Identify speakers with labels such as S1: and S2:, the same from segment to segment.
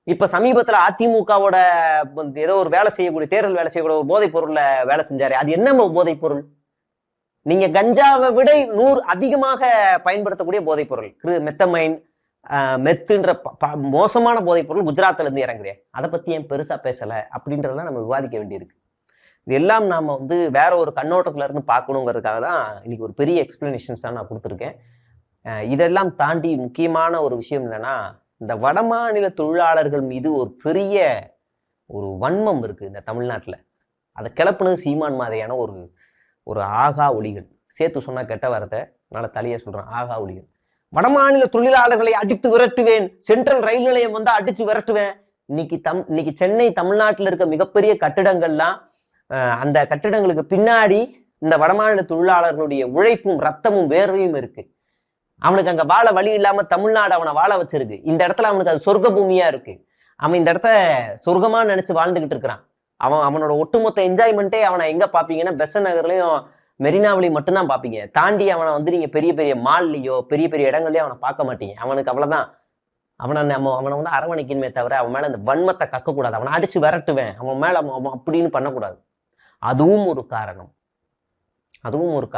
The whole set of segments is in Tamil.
S1: இப்ப சமீபத்துல அதிமுகவோட ஏதோ ஒரு வேலை செய்யக்கூடிய தேர்தல் வேலை செய்யக்கூடிய ஒரு போதைப் பொருள்ல வேலை செஞ்சாரு. அது என்ன போதைப் பொருள்? நீங்க கஞ்சாவை விட 100 அதிகமாக பயன்படுத்தக்கூடிய போதைப் பொருள் மெத்தமைன், மெத்துன்ற மோசமான போதைப் பொருள் குஜராத்ல இருந்து இறங்குறேன். அதை பத்தி ஏன் பெருசா பேசல அப்படின்றதெல்லாம் நம்ம விவாதிக்க வேண்டியிருக்கு. இது எல்லாம் நாம வேற ஒரு கண்ணோட்டத்துல இருந்து பார்க்கணுங்கிறதுக்காக தான் இன்னைக்கு ஒரு பெரிய எக்ஸ்பிளனேஷன்ஸ் நான் கொடுத்துருக்கேன். இதெல்லாம் தாண்டி முக்கியமான ஒரு விஷயம் என்னன்னா, இந்த வடமாநில தொழிலாளர்கள் மீது ஒரு பெரிய ஒரு வன்மம் இருக்கு இந்த தமிழ்நாட்டில். அதை கிளப்புனது சீமான் மாதிரியான ஒரு ஒரு ஆகா ஒளிகள். சேர்த்து சொன்னா கெட்ட வார்த்தை, அதனால தலையை சொல்றேன். ஆகா ஒளிகள். வடமாநில தொழிலாளர்களை அடித்து விரட்டுவேன், சென்ட்ரல் ரயில் நிலையம் அடிச்சு விரட்டுவேன். இன்னைக்கு சென்னை தமிழ்நாட்டில் இருக்க மிகப்பெரிய கட்டிடங்கள்லாம், அந்த கட்டிடங்களுக்கு பின்னாடி இந்த வடமாநில தொழிலாளர்களுடைய உழைப்பும் ரத்தமும் வேர்வையும் இருக்கு. அவனுக்கு அங்க வாழ வழி இல்லாம தமிழ்நாடு அவனை வாழ வச்சிருக்கு. இந்த இடத்துல அவனுக்கு அது சொர்க்க பூமியா இருக்கு. அவன் இந்த இடத்த சொர்க்கமா நினைச்சு வாழ்ந்துகிட்டு இருக்கிறான். அவனோட ஒட்டுமொத்த என்ஜாய்மெண்ட்டே அவனை எங்க பாப்பீங்கன்னா பெசன் நகர்லயும் மெரினாவிலையும் மட்டும்தான் பாப்பீங்க. தாண்டி அவனை நீங்க பெரிய பெரிய மால்லையோ பெரிய பெரிய இடங்கள்லயோ அவனை பார்க்க மாட்டீங்க. அவனுக்கு அவ்வளவுதான். அவனை அரவணைக்கணுமே தவிர அவன் மேல அந்த வன்மத்தை கக்கக்கூடாது. அவனை அடிச்சு விரட்டுவேன், அவன் மேல அவன் அப்படின்னு பண்ணக்கூடாது. அதுவும் ஒரு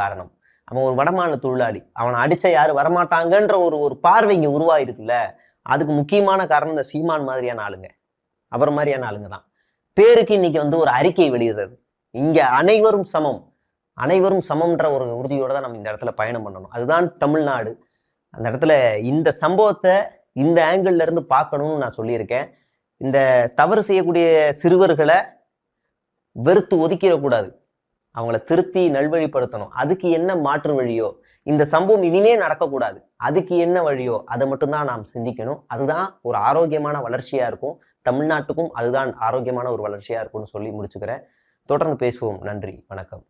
S1: காரணம். அவன் ஒரு வடமாநில தொழிலாளி. அவனை அடிச்ச யாரும் வரமாட்டாங்கன்ற ஒரு பார்வை இங்க உருவாயிருக்குல்ல. அதுக்கு முக்கியமான காரணம் இந்த சீமான் மாதிரியான ஆளுங்க, அவர் மாதிரியான ஆளுங்க தான். பேருக்கு இன்னைக்கு ஒரு அறிக்கை வெளியிடுறது. இங்க அனைவரும் சமம்ன்ற ஒரு உறுதியோட தான் நம்ம இந்த இடத்துல பயணம் பண்ணணும். அதுதான் தமிழ்நாடு. அந்த இடத்துல இந்த சம்பவத்தை இந்த ஆங்கிள் இருந்து பார்க்கணும்னு நான் சொல்லியிருக்கேன். இந்த தவறு செய்யக்கூடிய சிறுவர்களை வெறுத்து ஒதுக்கிடக்கூடாது, அவங்கள திருத்தி நல்வழிப்படுத்தணும். அதுக்கு என்ன மாற்று வழியோ, இந்த சம்பவம் இனிமே நடக்கக்கூடாது, அதுக்கு என்ன வழியோ அதை மட்டும்தான் நாம் சிந்திக்கணும். அதுதான் ஒரு ஆரோக்கியமான வளர்ச்சியா இருக்கும். தமிழ்நாட்டுக்கும் அதுதான் ஆரோக்கியமான ஒரு வளர்ச்சியா இருக்கும்னு சொல்லி முடிச்சுக்கிறேன். தொடர்ந்து பேசுவோம். நன்றி, வணக்கம்.